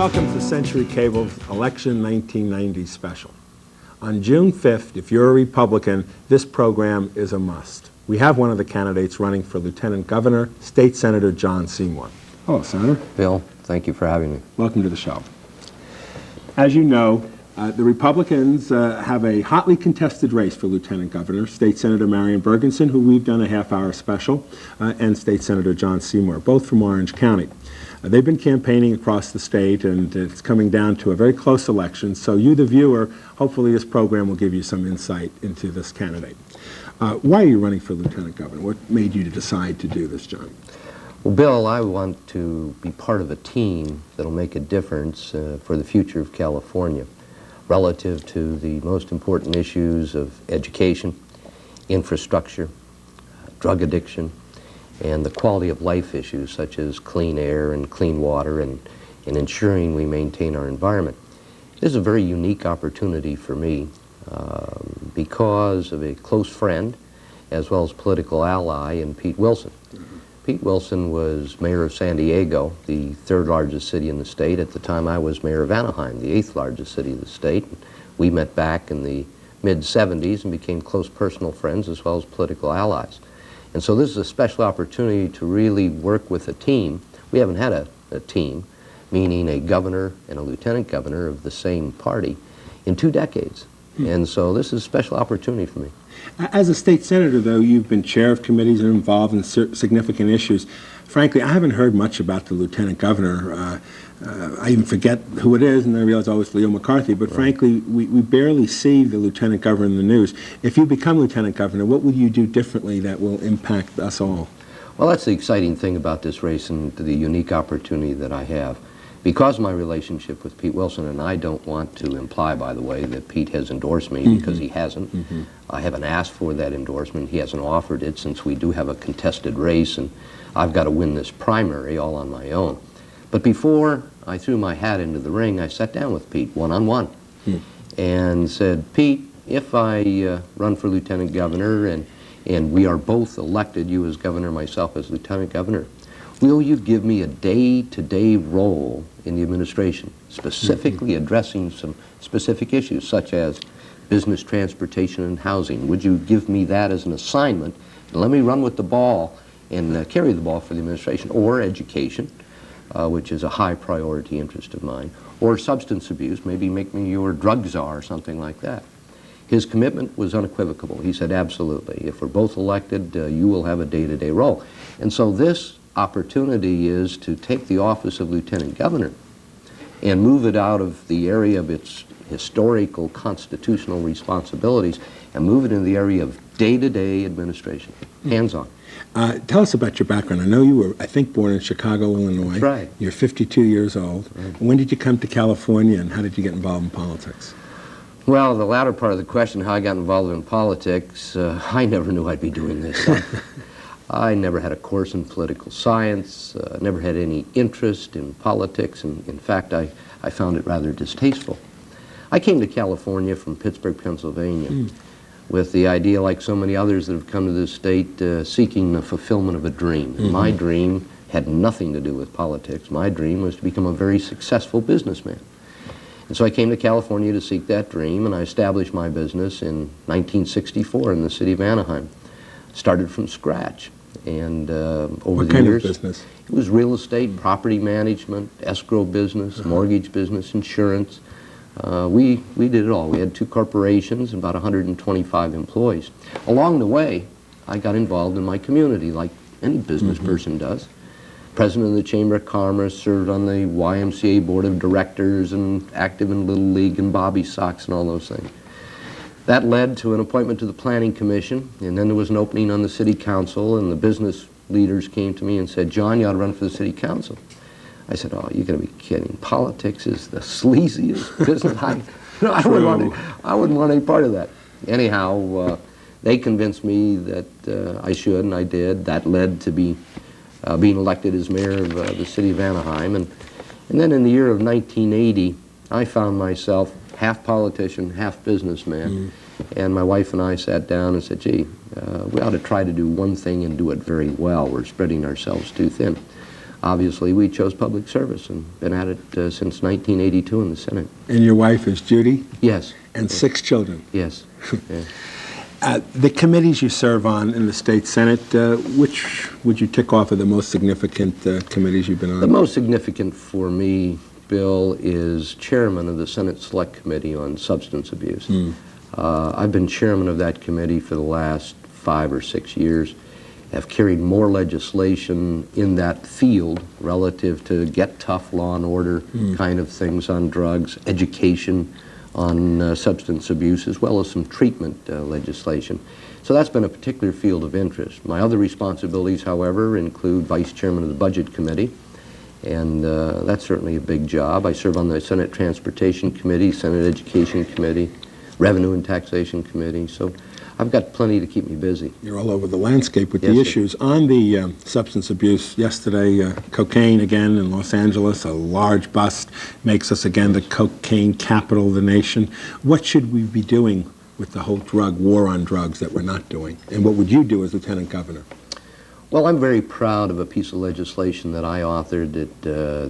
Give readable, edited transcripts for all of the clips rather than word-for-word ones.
Welcome to Century Cable's Election 1990 special. On June 5th, if you're a Republican, this program is a must. We have one of the candidates running for Lieutenant Governor, State Senator John Seymour. Hello, Senator. Bill, thank you for having me. Welcome to the show. As you know, the Republicans have a hotly contested race for Lieutenant Governor, State Senator Marion Bergensen, who we've done a half-hour special, and State Senator John Seymour, both from Orange County. They've been campaigning across the state, and it's coming down to a very close election, so you, the viewer, hopefully this program will give you some insight into this candidate. Why are you running for Lieutenant Governor? What made you to decide to do this, John? Well, Bill, I want to be part of a team that'll make a difference for the future of California relative to the most important issues of education, infrastructure, drug addiction, and the quality of life issues such as clean air and clean water and ensuring we maintain our environment. This is a very unique opportunity for me because of a close friend as well as political ally in Pete Wilson. Pete Wilson was mayor of San Diego, the third largest city in the state. At the time I was mayor of Anaheim, the eighth largest city of the state. We met back in the mid-70s and became close personal friends as well as political allies. And so this is a special opportunity to really work with a team. We haven't had a team, meaning a governor and a lieutenant governor of the same party, in 2 decades. And so this is a special opportunity for me. As a state senator, though, you've been chair of committees and involved in significant issues. Frankly, I haven't heard much about the lieutenant governor. I even forget who it is, and I realize, oh, it's Leo McCarthy. But right. Frankly, we barely see the lieutenant governor in the news. If you become lieutenant governor, what would you do differently that will impact us all? Well, that's the exciting thing about this race and the unique opportunity that I have. Because of my relationship with Pete Wilson, and I don't want to imply, by the way, that Pete has endorsed me because he hasn't. I haven't asked for that endorsement. He hasn't offered it since we do have a contested race, and I've got to win this primary all on my own. But before I threw my hat into the ring, I sat down with Pete one-on-one and said, Pete, if I run for lieutenant governor and we are both elected, you as governor, myself as lieutenant governor, will you give me a day-to-day role in the administration, specifically addressing some specific issues such as business, transportation, and housing? Would you give me that as an assignment and let me run with the ball and carry the ball for the administration? Or education, which is a high priority interest of mine, or substance abuse, maybe make me your drug czar or something like that. His commitment was unequivocal. He said, absolutely, if we're both elected, you will have a day-to-day role. And so this opportunity is to take the office of lieutenant governor and move it out of the area of its historical constitutional responsibilities and move it in the area of day-to-day administration, hands-on. Tell us about your background. I know you were, I think, born in Chicago, Illinois. That's right. You're 52 years old. Right. When did you come to California, and how did you get involved in politics? Well, the latter part of the question, how I got involved in politics, I never knew I'd be doing this. I never had a course in political science, never had any interest in politics, and in fact, I found it rather distasteful. I came to California from Pittsburgh, Pennsylvania, with the idea, like so many others that have come to this state, seeking the fulfillment of a dream. My dream had nothing to do with politics. My dream was to become a very successful businessman. And so I came to California to seek that dream, and I established my business in 1964 in the city of Anaheim. Started from scratch. And over the years, of business? It was real estate, property management, escrow business, mortgage business, insurance. We did it all. We had 2 corporations and about 125 employees. Along the way, I got involved in my community like any business person does. President of the Chamber of Commerce, served on the YMCA Board of Directors, and active in Little League and Bobby Sox and all those things. That led to an appointment to the Planning Commission, and then there was an opening on the City Council, and the business leaders came to me and said, John, you ought to run for the City Council. I said, oh, you're going to be kidding. Politics is the sleaziest business. I wouldn't want any part of that. Anyhow, they convinced me that I should, and I did. That led to being elected as mayor of the city of Anaheim. And then in the year of 1980, I found myself half politician, half businessman. And my wife and I sat down and said, gee, we ought to try to do one thing and do it very well. We're spreading ourselves too thin. obviously we chose public service and been at it since 1982 in the Senate. And your wife is Judy? Yes. And 6 children? Yes. Yeah. The committees you serve on in the state Senate, which would you tick off of the most significant committees you've been on? The most significant for me, Bill, is chairman of the Senate Select Committee on Substance Abuse. I've been chairman of that committee for the last 5 or 6 years. Have carried more legislation in that field relative to get tough law and order kind of things on drugs, education on substance abuse, as well as some treatment legislation. So that's been a particular field of interest. My other responsibilities, however, include vice chairman of the Budget Committee, and that's certainly a big job. I serve on the Senate Transportation Committee, Senate Education Committee, Revenue and Taxation Committee, so I've got plenty to keep me busy. You're all over the landscape with Yes, the sir. issues. On the substance abuse, yesterday, cocaine again in Los Angeles, a large bust, makes us again the cocaine capital of the nation. What should we be doing with the whole drug war on drugs that we're not doing? And what would you do as Lieutenant Governor? Well, I'm very proud of a piece of legislation that I authored that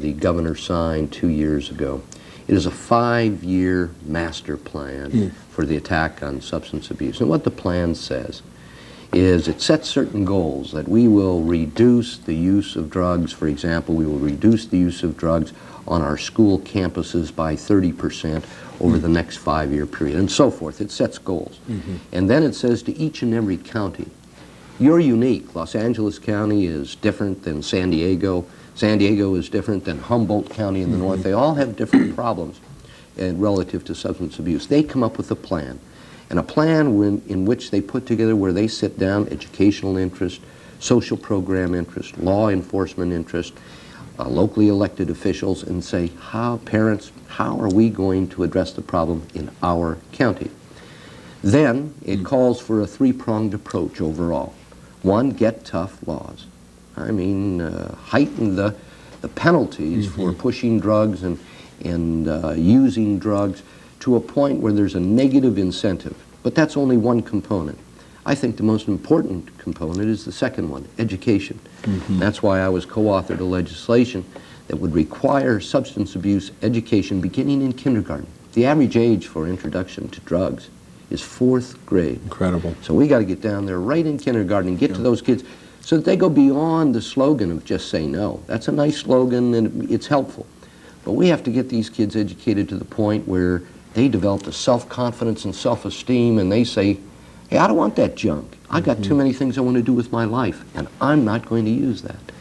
the governor signed 2 years ago. It is a 5-year master plan for the attack on substance abuse. And what the plan says is it sets certain goals that we will reduce the use of drugs. For example, we will reduce the use of drugs on our school campuses by 30% over the next 5-year period, and so forth. It sets goals. And then it says to each and every county, you're unique. Los Angeles County is different than San Diego. San Diego is different than Humboldt County in the north. They all have different problems relative to substance abuse. They come up with a plan, and a plan in which they put together where they sit down educational interest, social program interest, law enforcement interest, locally elected officials, and say, parents, how are we going to address the problem in our county? Then it calls for a 3-pronged approach overall. 1, get tough laws. I mean, heighten the penalties for pushing drugs and using drugs to a point where there's a negative incentive. But that's only one component. I think the most important component is the second one, education. That's why I was co-authored a legislation that would require substance abuse education beginning in kindergarten. The average age for introduction to drugs is 4th grade. Incredible. So we got to get down there right in kindergarten and get to those kids so that they go beyond the slogan of just say no. That's a nice slogan and it's helpful. But we have to get these kids educated to the point where they develop the self-confidence and self-esteem and they say, hey, I don't want that junk. I got too many things I want to do with my life and I'm not going to use that.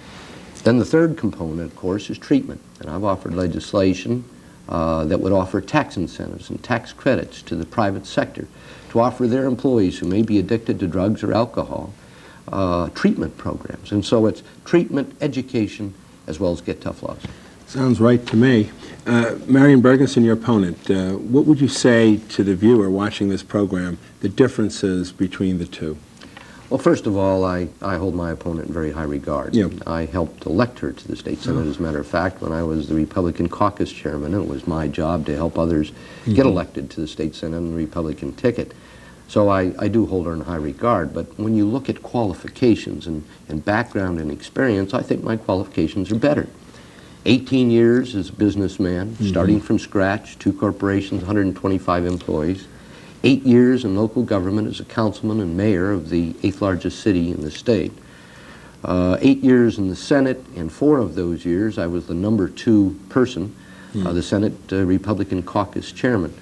Then the third component, of course, is treatment. And I've offered legislation that would offer tax incentives and tax credits to the private sector to offer their employees who may be addicted to drugs or alcohol treatment programs. And so it's treatment, education, as well as get tough laws. Sounds right to me. Marion Bergensen, your opponent, what would you say to the viewer watching this program, the differences between the two? Well, first of all, I hold my opponent in very high regard. Yeah. I helped elect her to the state Senate, as a matter of fact, when I was the Republican caucus chairman, and it was my job to help others get elected to the state Senate on the Republican ticket. So I do hold her in high regard, but when you look at qualifications and background and experience, I think my qualifications are better. 18 years as a businessman, starting from scratch, 2 corporations, 125 employees. 8 years in local government as a councilman and mayor of the 8th largest city in the state. 8 years in the Senate, and 4 of those years I was the number 2 person, the Senate Republican caucus chairman.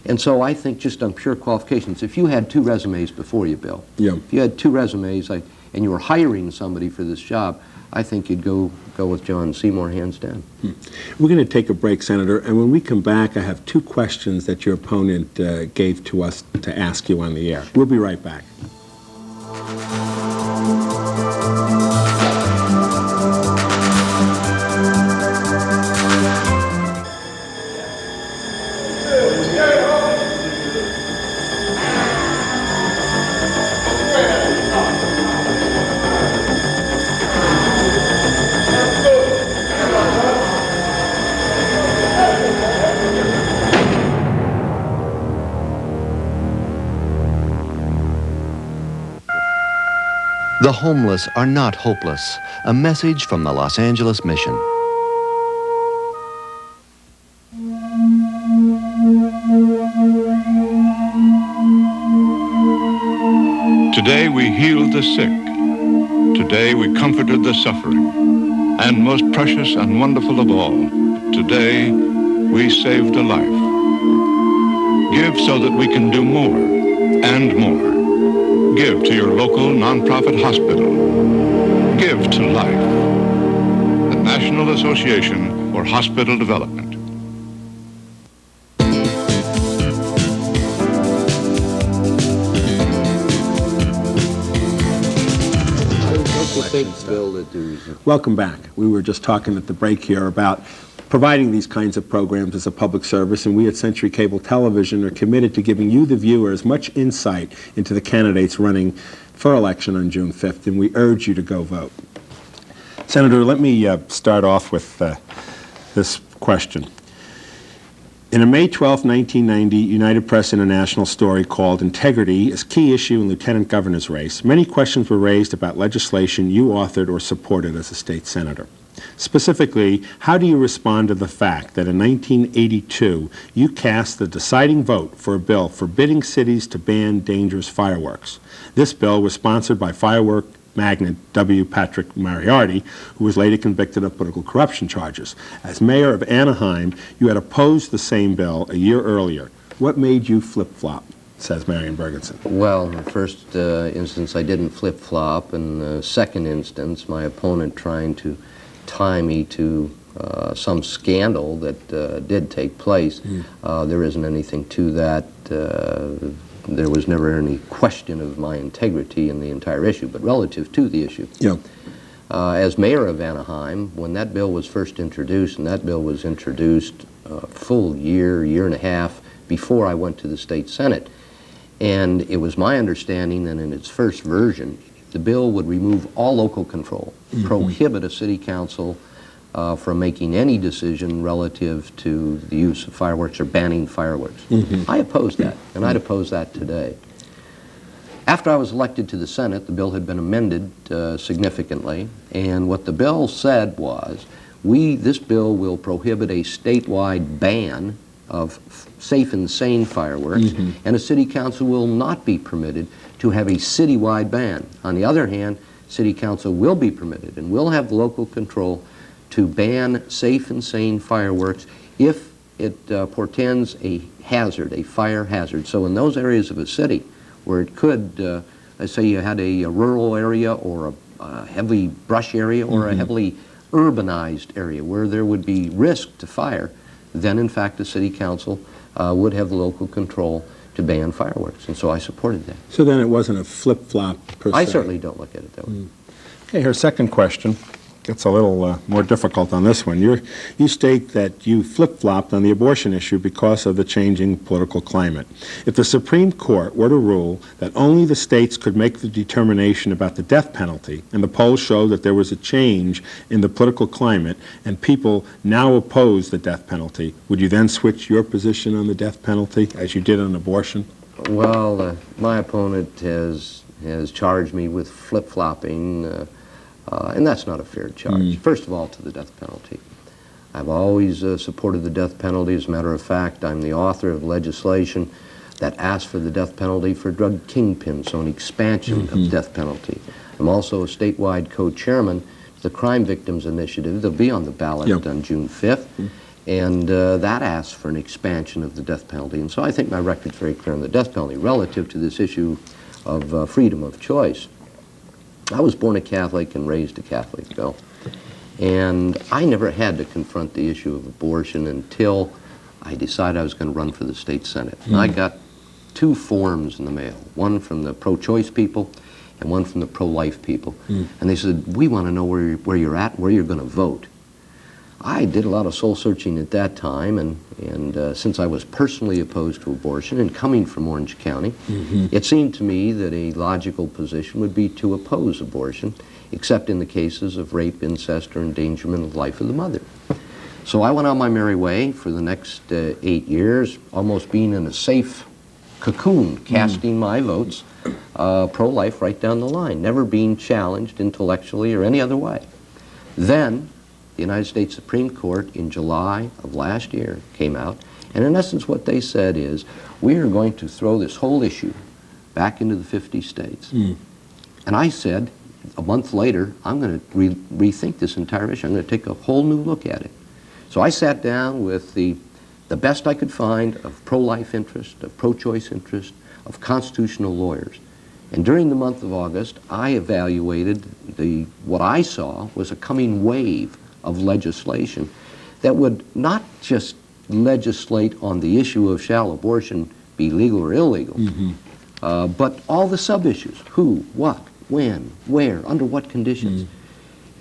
And so I think just on pure qualifications, if you had 2 resumes before you, Bill, if you had 2 resumes and you were hiring somebody for this job, I think you'd go with John Seymour hands down. We're going to take a break, Senator, and when we come back, I have 2 questions that your opponent gave to us to ask you on the air. We'll be right back. The homeless are not hopeless. A message from the Los Angeles Mission. Today we healed the sick. Today we comforted the suffering. And most precious and wonderful of all, today we saved a life. Give so that we can do more and more. Give to your local nonprofit hospital. Give to life. The National Association for Hospital Development. Welcome back. We were just talking at the break here about providing these kinds of programs as a public service, and we at Century Cable Television are committed to giving you, the viewer, as much insight into the candidates running for election on June 5th, and we urge you to go vote. Senator, let me start off with this question. In a May 12, 1990 United Press International story called Integrity is Key Issue in Lieutenant Governor's Race, many questions were raised about legislation you authored or supported as a state senator. Specifically, how do you respond to the fact that in 1982 you cast the deciding vote for a bill forbidding cities to ban dangerous fireworks? This bill was sponsored by firework magnate W. Patrick Moriarty, who was later convicted of political corruption charges. As mayor of Anaheim, you had opposed the same bill a year earlier. What made you flip-flop, says Marion Bergensen? Well, in the first instance, I didn't flip-flop. In the second instance, my opponent trying to tie me to some scandal that did take place. There isn't anything to that. There was never any question of my integrity in the entire issue, but relative to the issue. Yeah. As mayor of Anaheim, when that bill was first introduced, and that bill was introduced a full year and a half before I went to the state Senate, and it was my understanding that in its first version, the bill would remove all local control, prohibit a city council from making any decision relative to the use of fireworks or banning fireworks. I opposed that, and I'd oppose that today. After I was elected to the Senate, the bill had been amended significantly, and what the bill said was, this bill will prohibit a statewide ban of safe and sane fireworks, and a city council will not be permitted to have a citywide ban. On the other hand, city council will be permitted and will have local control to ban safe and sane fireworks if it portends a hazard, a fire hazard. So in those areas of a city where it could, let's say you had a rural area or a heavily brush area or a heavily urbanized area where there would be risk to fire, then in fact the city council would have the local control to ban fireworks. And so I supported that. So then it wasn't a flip-flop per se? I certainly don't look at it that way. Okay, her second question gets a little more difficult on this one. You state that you flip-flopped on the abortion issue because of the changing political climate. If the Supreme Court were to rule that only the states could make the determination about the death penalty, and the polls show that there was a change in the political climate and people now oppose the death penalty, would you then switch your position on the death penalty as you did on abortion? Well, my opponent has charged me with flip-flopping, and that's not a fair charge. First of all, to the death penalty. I've always supported the death penalty. As a matter of fact, I'm the author of legislation that asks for the death penalty for drug kingpins, so an expansion of death penalty. I'm also a statewide co-chairman of the Crime Victims Initiative. They'll be on the ballot on June 5th, and that asks for an expansion of the death penalty. And so I think my record's very clear on the death penalty relative to this issue of freedom of choice. I was born a Catholic and raised a Catholic, Bill, and I never had to confront the issue of abortion until I decided I was going to run for the state Senate. And I got two forms in the mail, one from the pro-choice people and one from the pro-life people. And they said, we want to know where you're at, where you're going to vote. I did a lot of soul-searching at that time, and since I was personally opposed to abortion and coming from Orange County, it seemed to me that a logical position would be to oppose abortion, except in the cases of rape, incest, or endangerment of the life of the mother. So I went on my merry way for the next 8 years, almost being in a safe cocoon, casting my votes pro-life right down the line, never being challenged intellectually or any other way. Then the United States Supreme Court in July of last year came out, and in essence what they said is, we are going to throw this whole issue back into the 50 states. And I said, a month later, I'm going to rethink this entire issue. I'm going to take a whole new look at it. So I sat down with the best I could find of pro-life interest, of pro-choice interest, of constitutional lawyers. And during the month of August, I evaluated what I saw was a coming wave of legislation that would not just legislate on the issue of shall abortion be legal or illegal, but all the sub-issues: who, what, when, where, under what conditions.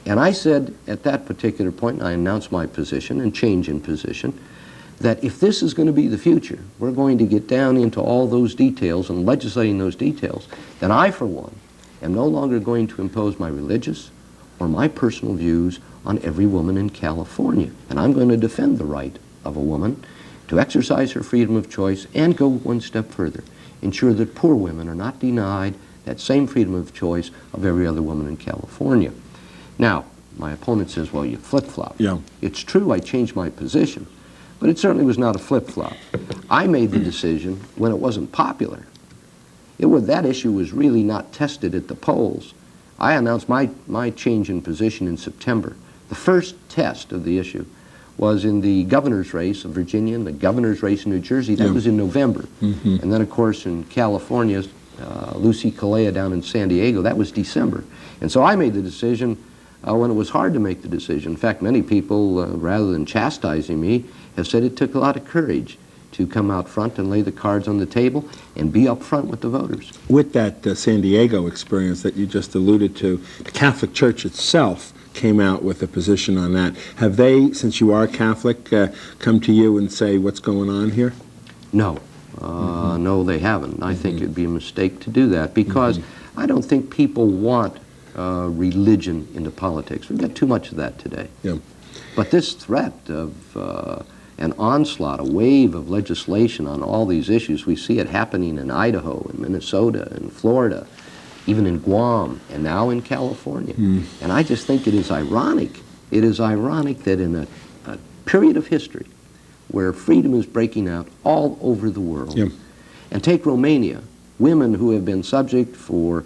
And I said at that particular point, and I announced my position and change in position, that if this is going to be the future, we're going to get down into all those details and legislating those details, then I, for one, am no longer going to impose my religious or my personal views on every woman in California. And I'm going to defend the right of a woman to exercise her freedom of choice and go one step further, ensure that poor women are not denied that same freedom of choice of every other woman in California. Now, my opponent says, well, you flip-flop. Yeah. It's true, I changed my position, but it certainly was not a flip-flop. I made the decision when it wasn't popular. That issue was really not tested at the polls. I announced my change in position in September. The first test of the issue was in the governor's race of Virginia and the governor's race in New Jersey. That was in November. And then, of course, in California, Lucy Calea down in San Diego, that was December. And so I made the decision when it was hard to make the decision. In fact, many people, rather than chastising me, have said it took a lot of courage to come out front and lay the cards on the table and be up front with the voters. With that San Diego experience that you just alluded to, the Catholic Church itself came out with a position on that. Have they, since you are Catholic, come to you and say, what's going on here? No. No, they haven't. I think it'd be a mistake to do that because I don't think people want religion into politics. We've got too much of that today. Yeah. But this threat of an onslaught, a wave of legislation on all these issues, we see it happening in Idaho, in Minnesota, in Florida, even in Guam, and now in California. And I just think it is ironic. It is ironic that in a period of history where freedom is breaking out all over the world, and take Romania, women who have been subject for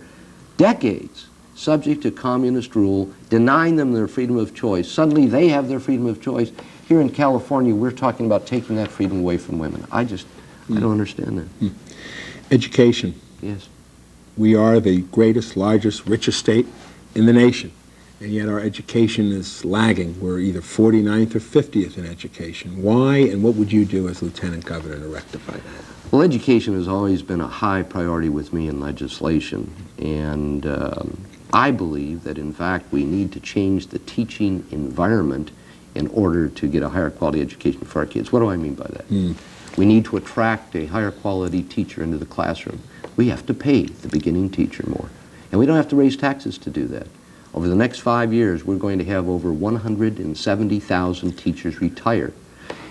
decades, subject to communist rule, denying them their freedom of choice. Suddenly they have their freedom of choice. Here in California, we're talking about taking that freedom away from women. I don't understand that. Education. Yes. We are the greatest, largest, richest state in the nation, and yet our education is lagging. We're either 49th or 50th in education. Why, and what would you do as Lieutenant Governor to rectify that? Well, education has always been a high priority with me in legislation, and I believe that, in fact, we need to change the teaching environment in order to get a higher quality education for our kids. What do I mean by that? We need to attract a higher quality teacher into the classroom. We have to pay the beginning teacher more, and we don't have to raise taxes to do that. Over the next 5 years, we're going to have over 170,000 teachers retire,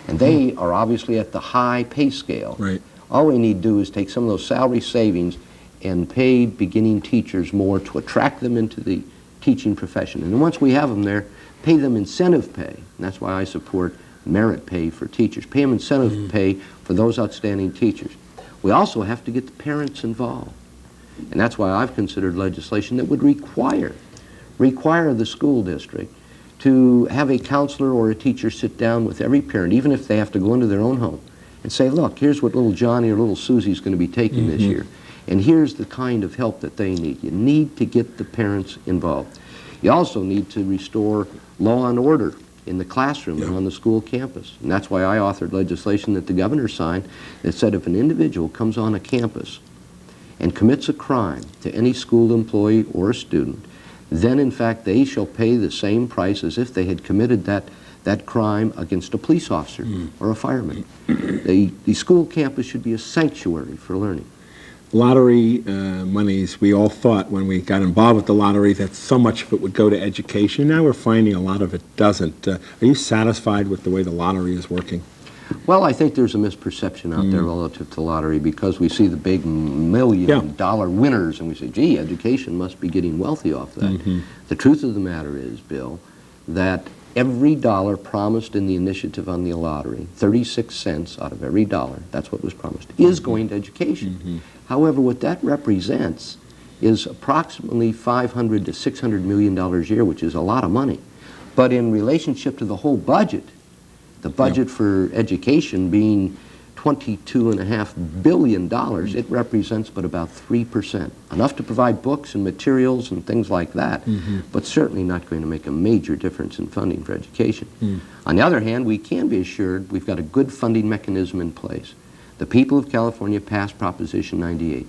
and they are obviously at the high pay scale. Right. All we need to do is take some of those salary savings and pay beginning teachers more to attract them into the teaching profession. And then once we have them there, pay them incentive pay. And that's why I support merit pay for teachers. Pay them incentive pay for those outstanding teachers. We also have to get the parents involved. And that's why I've considered legislation that would require the school district to have a counselor or a teacher sit down with every parent, even if they have to go into their own home, and say, look, here's what little Johnny or little Susie's going to be taking this year. And here's the kind of help that they need. You need to get the parents involved. You also need to restore law and order in the classroom and on the school campus. And that's why I authored legislation that the governor signed that said if an individual comes on a campus and commits a crime to any school employee or a student, then in fact they shall pay the same price as if they had committed that crime against a police officer or a fireman. The school campus should be a sanctuary for learning. Lottery monies, we all thought when we got involved with the lottery that so much of it would go to education. Now we're finding a lot of it doesn't. Are you satisfied with the way the lottery is working? Well, I think there's a misperception out there relative to lottery because we see the big million-dollar winners and we say, gee, education must be getting wealthy off that. The truth of the matter is, Bill, that every dollar promised in the initiative on the lottery, 36 cents out of every dollar, that's what was promised, is going to education. However, what that represents is approximately $500 to $600 million a year, which is a lot of money. But in relationship to the whole budget, the budget for education being $22.5 billion, it represents but about 3%. Enough to provide books and materials and things like that, but certainly not going to make a major difference in funding for education. On the other hand, we can be assured we've got a good funding mechanism in place. The people of California passed Proposition 98.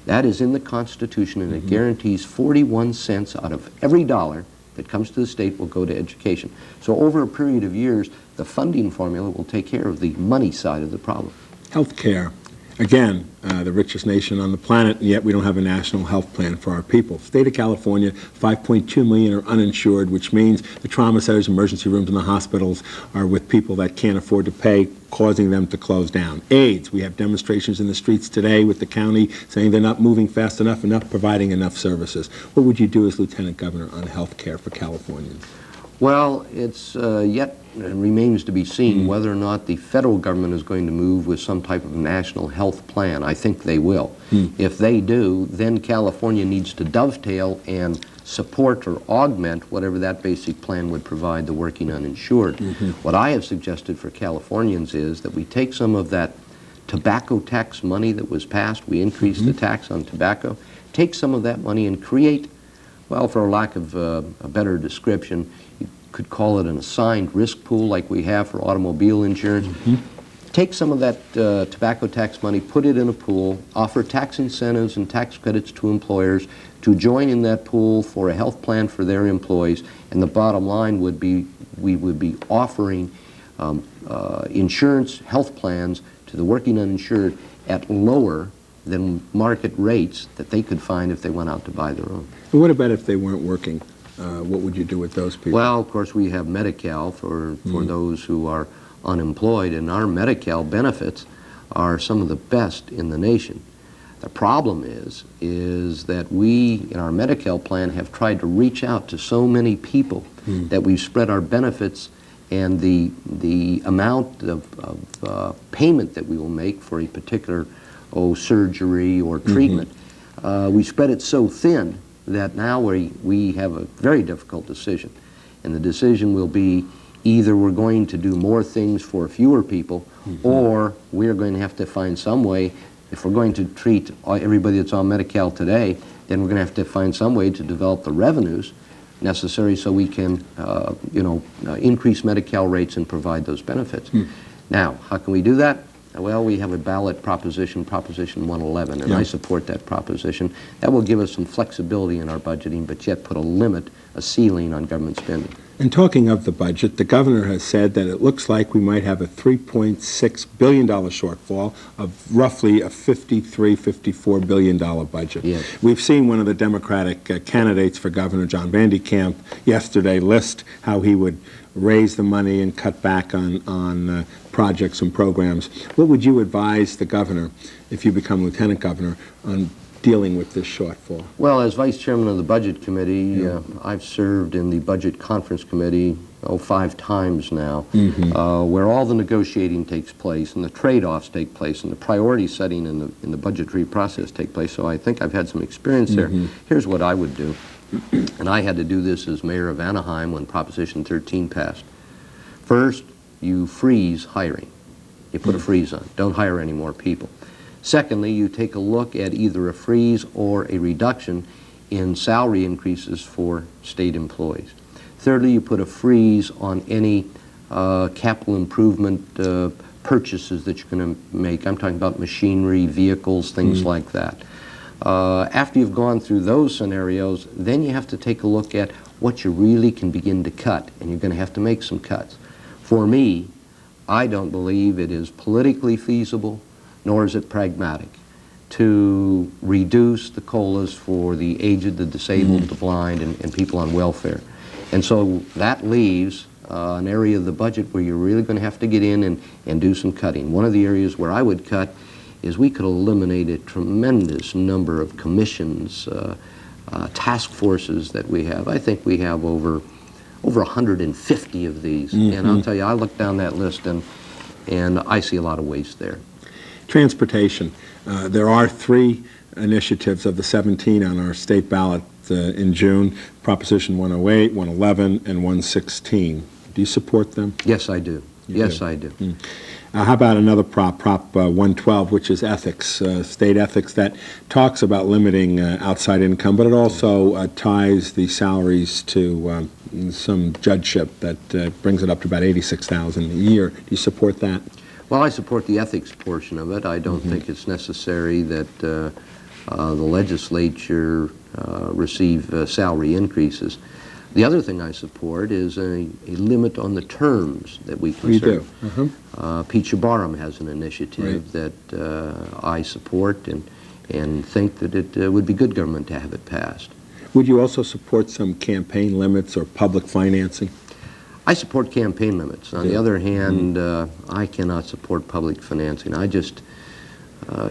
That is in the Constitution, and it guarantees 41 cents out of every dollar that comes to the state will go to education. So over a period of years, the funding formula will take care of the money side of the problem. Healthcare. Again, the richest nation on the planet, and yet we don't have a national health plan for our people. State of California, 5.2 million are uninsured, which means the trauma centers, emergency rooms, and the hospitals are with people that can't afford to pay, causing them to close down. AIDS, we have demonstrations in the streets today with the county saying they're not moving fast enough, not providing enough services. What would you do as Lieutenant Governor on health care for Californians? Well, it's yet remains to be seen whether or not the federal government is going to move with some type of national health plan. I think they will. If they do, then California needs to dovetail and support or augment whatever that basic plan would provide the working uninsured. What I have suggested for Californians is that we take some of that tobacco tax money that was passed, we increase the tax on tobacco, take some of that money and create, well, for lack of a better description, you could call it an assigned risk pool like we have for automobile insurance. Take some of that tobacco tax money, put it in a pool, offer tax incentives and tax credits to employers to join in that pool for a health plan for their employees, and the bottom line would be we would be offering insurance health plans to the working uninsured at lower than market rates that they could find if they went out to buy their own. And what about if they weren't working? What would you do with those people? Well, of course, we have Medi-Cal for those who are unemployed, and our Medi-Cal benefits are some of the best in the nation. The problem is that we, in our Medi-Cal plan, have tried to reach out to so many people that we've spread our benefits and the amount of payment that we will make for a particular surgery or treatment. We spread it so thin that now we have a very difficult decision. And the decision will be either we're going to do more things for fewer people, or we're going to have to find some way, if we're going to treat everybody that's on Medi-Cal today, then we're going to have to find some way to develop the revenues necessary so we can, increase Medi-Cal rates and provide those benefits. Now, how can we do that? Well, we have a ballot proposition, Proposition 111, and I support that proposition. That will give us some flexibility in our budgeting, but yet put a limit, a ceiling on government spending. And talking of the budget, the governor has said that it looks like we might have a $3.6 billion shortfall of roughly a $54 billion budget. Yes. We've seen one of the Democratic candidates for governor, John Vandekamp, yesterday list how he would raise the money and cut back on projects and programs. What would you advise the governor, if you become lieutenant governor, on dealing with this shortfall? Well, as vice chairman of the budget committee, I've served in the budget conference committee 5 times now, where all the negotiating takes place and the trade-offs take place and the priority setting in the budgetary process take place. So I think I've had some experience there. Here's what I would do. And I had to do this as mayor of Anaheim when Proposition 13 passed. First, you freeze hiring. You put a freeze on. Don't hire any more people. Secondly, you take a look at either a freeze or a reduction in salary increases for state employees. Thirdly, you put a freeze on any capital improvement purchases that you're going to make. I'm talking about machinery, vehicles, things like that. After you've gone through those scenarios, then you have to take a look at what you really can begin to cut, and you're going to have to make some cuts. For me, I don't believe it is politically feasible, nor is it pragmatic, to reduce the COLAs for the aged, the disabled, the blind, and people on welfare. And so that leaves an area of the budget where you're really going to have to get in and do some cutting. One of the areas where I would cut is we could eliminate a tremendous number of commissions, task forces that we have. I think we have over 150 of these. And I'll tell you, I look down that list and I see a lot of waste there. Transportation. There are 3 initiatives of the 17 on our state ballot in June, Proposition 108, 111, and 116. Do you support them? Yes, I do. Yes, I do. How about another Prop 112, which is ethics, state ethics, that talks about limiting outside income, but it also ties the salaries to some judgeship that brings it up to about $86,000 a year. Do you support that? Well, I support the ethics portion of it. I don't think it's necessary that the legislature receive salary increases. The other thing I support is a limit on the terms that we can serve. You do? Pete Shabaram has an initiative that I support and think that it would be good government to have it passed. Would you also support some campaign limits or public financing? I support campaign limits. On the other hand, I cannot support public financing. I just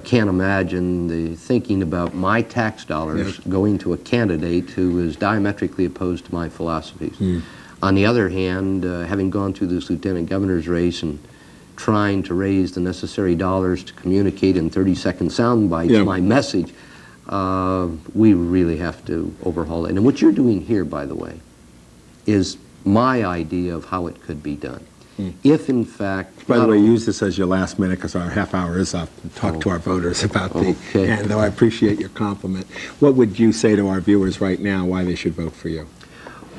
can't imagine the thinking about my tax dollars going to a candidate who is diametrically opposed to my philosophies. On the other hand, having gone through this lieutenant governor's race and trying to raise the necessary dollars to communicate in 30-second sound bites my message, we really have to overhaul it. And what you're doing here, by the way, is my idea of how it could be done. If, in fact... By the way, use this as your last minute because our half hour is up. Talk to our voters about and though I appreciate your compliment. What would you say to our viewers right now why they should vote for you?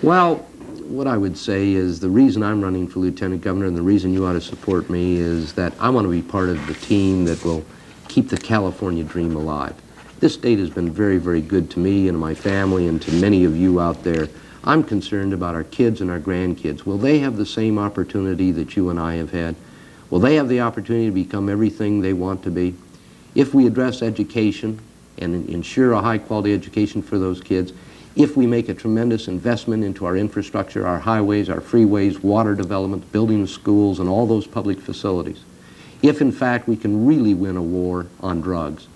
Well, what I would say is the reason I'm running for lieutenant governor and the reason you ought to support me is that I want to be part of the team that will keep the California dream alive. This state has been very, very good to me and my family and to many of you out there. I'm concerned about our kids and our grandkids. Will they have the same opportunity that you and I have had? Will they have the opportunity to become everything they want to be? If we address education and ensure a high-quality education for those kids, if we make a tremendous investment into our infrastructure, our highways, our freeways, water development, building schools, and all those public facilities, if in fact we can really win a war on drugs,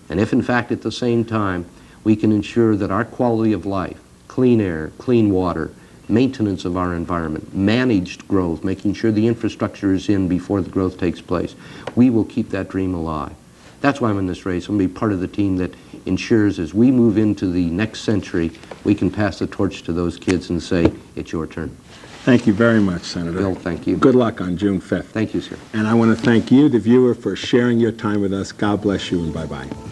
and if in fact at the same time we can ensure that our quality of life, clean air, clean water, maintenance of our environment, managed growth, making sure the infrastructure is in before the growth takes place, we will keep that dream alive. That's why I'm in this race. I'm going to be part of the team that ensures as we move into the next century, we can pass the torch to those kids and say, it's your turn. Thank you very much, Senator. Bill, thank you. Good luck on June 5th. Thank you, sir. And I want to thank you, the viewer, for sharing your time with us. God bless you and bye-bye.